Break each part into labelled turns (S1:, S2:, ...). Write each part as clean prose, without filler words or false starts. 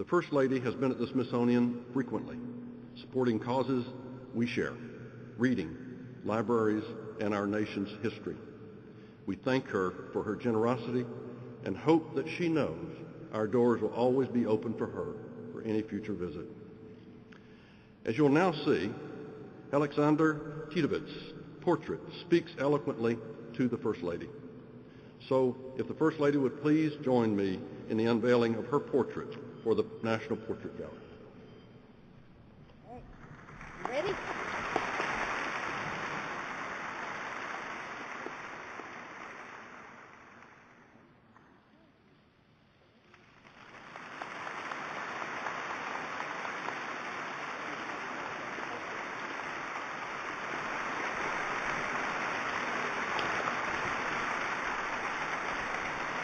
S1: The First Lady has been at the Smithsonian frequently, supporting causes we share, reading, libraries, and our nation's history. We thank her for her generosity and hope that she knows our doors will always be open for her for any future visit. As you'll now see, Alexander Titovic's portrait speaks eloquently to the First Lady. So if the First Lady would please join me in the unveiling of her portrait for the National Portrait Gallery.
S2: Okay. You ready?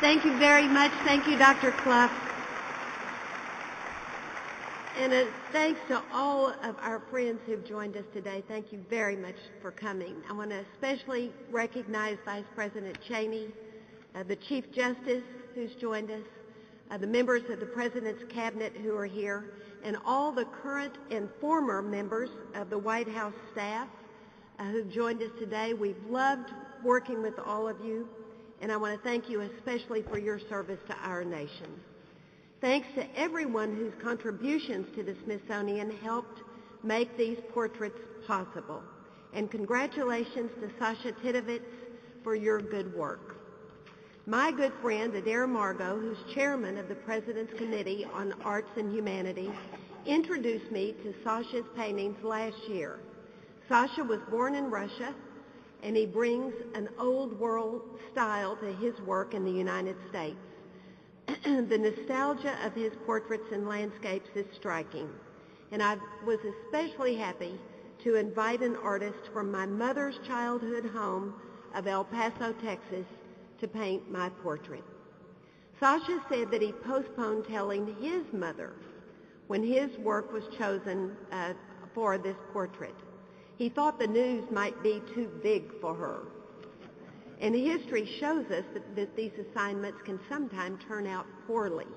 S2: Thank you very much. Thank you, Dr. Clough. And thanks to all of our friends who've joined us today. Thank you very much for coming. I want to especially recognize Vice President Cheney, the Chief Justice who's joined us, the members of the President's Cabinet who are here, and all the current and former members of the White House staff who've joined us today. We've loved working with all of you, and I want to thank you especially for your service to our nation. Thanks to everyone whose contributions to the Smithsonian helped make these portraits possible. And congratulations to Sasha Titovich for your good work. My good friend Adair Margot, who's chairman of the President's Committee on Arts and Humanities, introduced me to Sasha's paintings last year. Sasha was born in Russia, and he brings an old world style to his work in the United States. The nostalgia of his portraits and landscapes is striking, and I was especially happy to invite an artist from my mother's childhood home of El Paso, Texas, to paint my portrait. Sasha said that he postponed telling his mother when his work was chosen for this portrait. He thought the news might be too big for her. And history shows us that these assignments can sometimes turn out poorly.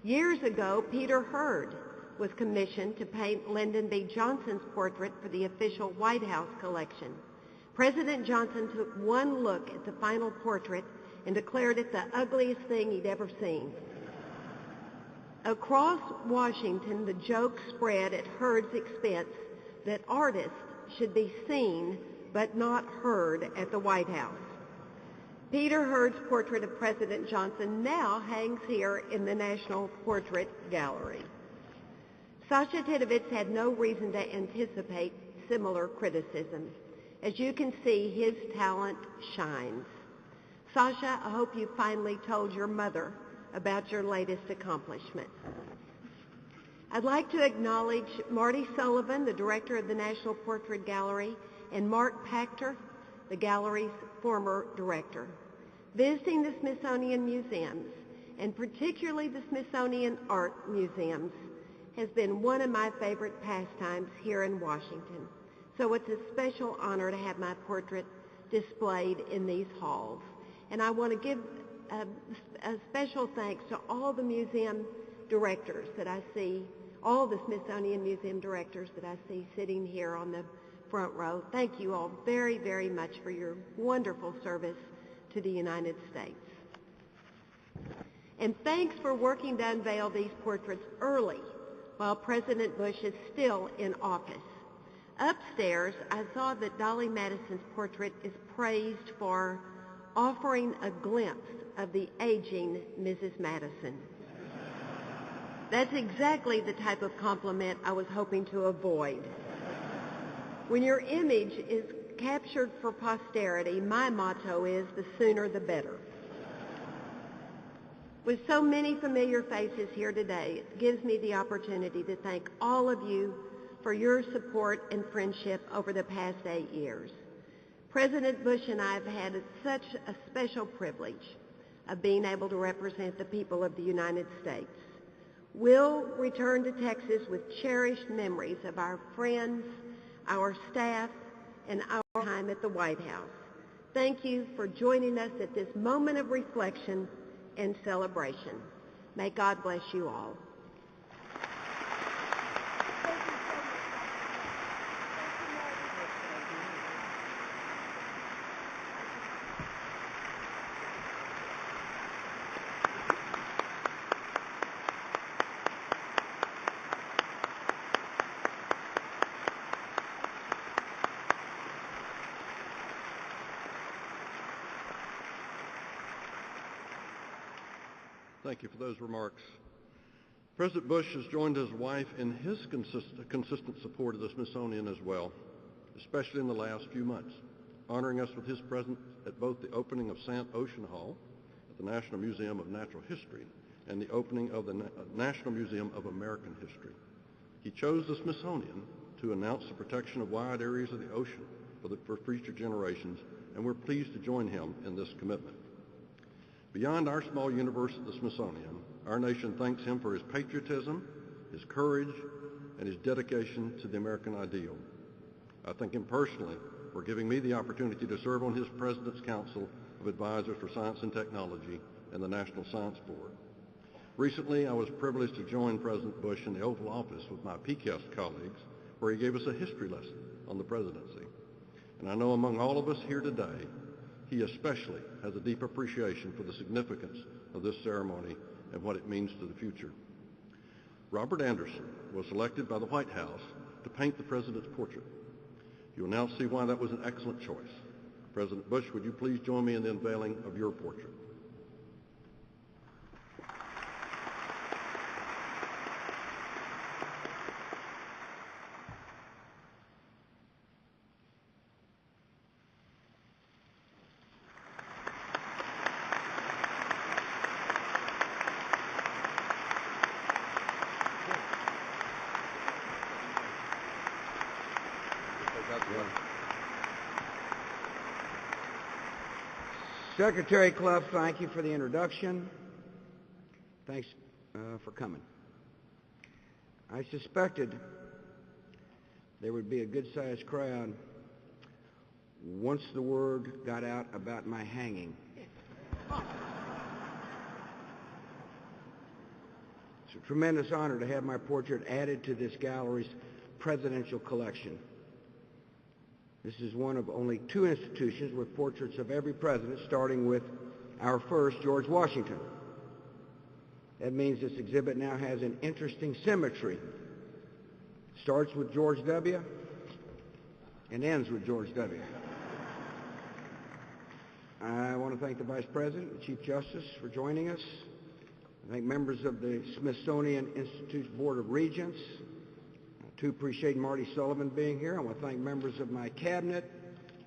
S2: Years ago, Peter Hurd was commissioned to paint Lyndon B. Johnson's portrait for the official White House collection. President Johnson took one look at the final portrait and declared it the ugliest thing he'd ever seen. Across Washington, the joke spread at Hurd's expense that artists should be seen but not heard at the White House. Peter Hurd's portrait of President Johnson now hangs here in the National Portrait Gallery. Sasha Titovich had no reason to anticipate similar criticism. As you can see, his talent shines. Sasha, I hope you finally told your mother about your latest accomplishment. I'd like to acknowledge Marty Sullivan, the director of the National Portrait Gallery, and Mark Pachter, the gallery's former director. Visiting the Smithsonian museums, and particularly the Smithsonian Art Museums, has been one of my favorite pastimes here in Washington. So it's a special honor to have my portrait displayed in these halls. And I want to give a special thanks to all the museum directors that I see, all the Smithsonian Museum directors that I see sitting here on the front row. Thank you all very, very much for your wonderful service to the United States. And thanks for working to unveil these portraits early while President Bush is still in office. Upstairs, I saw that Dolly Madison's portrait is praised for offering a glimpse of the aging Mrs. Madison. That's exactly the type of compliment I was hoping to avoid. When your image is captured for posterity, my motto is the sooner the better. With so many familiar faces here today, it gives me the opportunity to thank all of you for your support and friendship over the past 8 years. President Bush and I have had such a special privilege of being able to represent the people of the United States. We'll return to Texas with cherished memories of our friends, our staff, and our time at the White House. Thank you for joining us at this moment of reflection and celebration. May God bless you all.
S1: Thank you for those remarks. President Bush has joined his wife in his consistent support of the Smithsonian as well, especially in the last few months, honoring us with his presence at both the opening of Sant Ocean Hall at the National Museum of Natural History and the opening of the National Museum of American History. He chose the Smithsonian to announce the protection of wide areas of the ocean for future generations, and we're pleased to join him in this commitment. Beyond our small universe at the Smithsonian, our nation thanks him for his patriotism, his courage, and his dedication to the American ideal. I thank him personally for giving me the opportunity to serve on his President's Council of Advisors for Science and Technology and the National Science Board. Recently, I was privileged to join President Bush in the Oval Office with my PCAST colleagues, where he gave us a history lesson on the presidency. And I know among all of us here today, he especially has a deep appreciation for the significance of this ceremony and what it means to the future. Robert Anderson was selected by the White House to paint the president's portrait. You will now see why that was an excellent choice. President Bush, would you please join me in the unveiling of your portrait?
S3: Secretary Clough, thank you for the introduction. Thanks for coming. I suspected there would be a good-sized crowd once the word got out about my hanging. It's a tremendous honor to have my portrait added to this gallery's presidential collection. This is one of only two institutions with portraits of every president, starting with our first, George Washington. That means this exhibit now has an interesting symmetry. Starts with George W. and ends with George W. I want to thank the Vice President and Chief Justice for joining us. I thank members of the Smithsonian Institute's Board of Regents. I too appreciate Marty Sullivan being here. I want to thank members of my cabinet,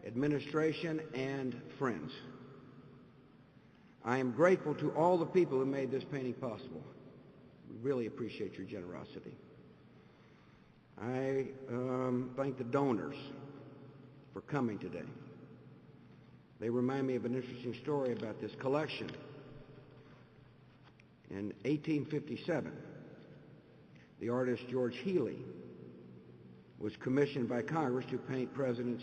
S3: administration, and friends. I am grateful to all the people who made this painting possible. We really appreciate your generosity. I thank the donors for coming today. They remind me of an interesting story about this collection. In 1857, the artist George Healey was commissioned by Congress to paint Presidents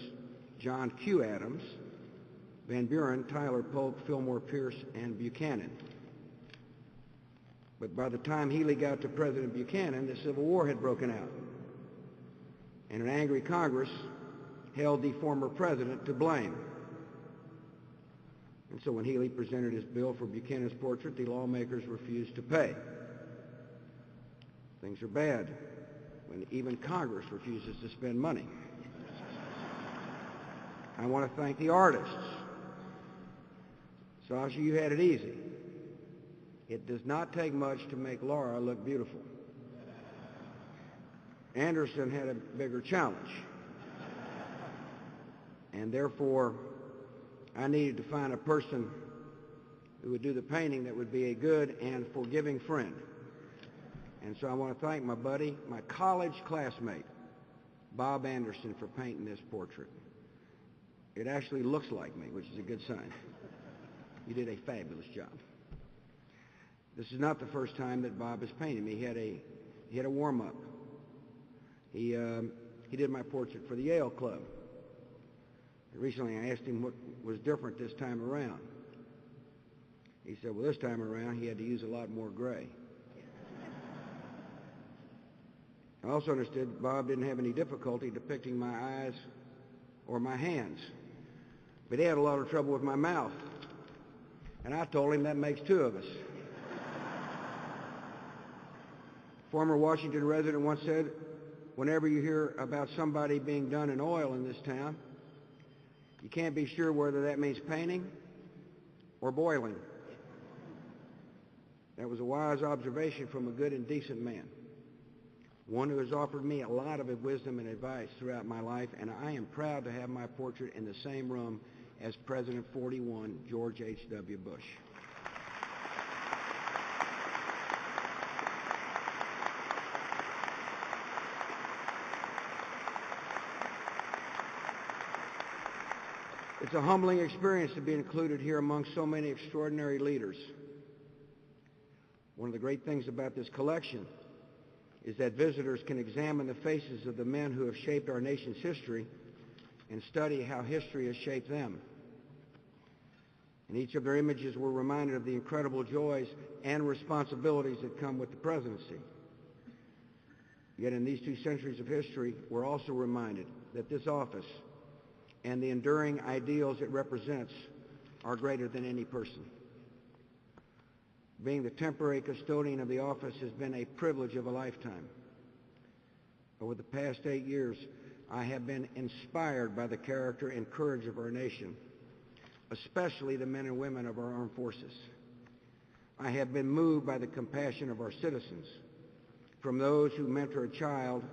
S3: John Q. Adams, Van Buren, Tyler Polk, Fillmore Pierce, and Buchanan. But by the time Healey got to President Buchanan, the Civil War had broken out, and an angry Congress held the former president to blame. And so when Healey presented his bill for Buchanan's portrait, the lawmakers refused to pay. Things are bad when even Congress refuses to spend money. I want to thank the artists. Sasha, you had it easy. It does not take much to make Laura look beautiful. Anderson had a bigger challenge. And therefore, I needed to find a person who would do the painting that would be a good and forgiving friend. And so I want to thank my buddy, my college classmate, Bob Anderson, for painting this portrait. It actually looks like me, which is a good sign. You did a fabulous job. This is not the first time that Bob has painted me. He had a warm-up. He did my portrait for the Yale Club. Recently, I asked him what was different this time around. He said, well, this time around, he had to use a lot more gray. I also understood Bob didn't have any difficulty depicting my eyes or my hands, but he had a lot of trouble with my mouth. And I told him that makes two of us. Former Washington resident once said, whenever you hear about somebody being done in oil in this town, you can't be sure whether that means painting or boiling. That was a wise observation from a good and decent man, one who has offered me a lot of wisdom and advice throughout my life, and I am proud to have my portrait in the same room as President 41, George H.W. Bush. It's a humbling experience to be included here among so many extraordinary leaders. One of the great things about this collection is that visitors can examine the faces of the men who have shaped our nation's history and study how history has shaped them. In each of their images, we're reminded of the incredible joys and responsibilities that come with the presidency. Yet in these 2 centuries of history, we're also reminded that this office and the enduring ideals it represents are greater than any person. Being the temporary custodian of the office has been a privilege of a lifetime. Over the past 8 years, I have been inspired by the character and courage of our nation, especially the men and women of our armed forces. I have been moved by the compassion of our citizens, from those who mentor a child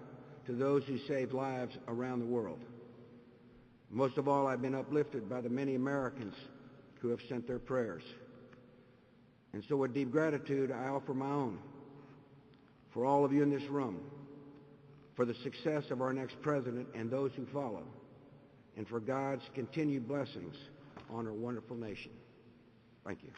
S3: to those who save lives around the world. Most of all, I've been uplifted by the many Americans who have sent their prayers. And so with deep gratitude, I offer my own for all of you in this room, for the success of our next president and those who follow, and for God's continued blessings on our wonderful nation. Thank you.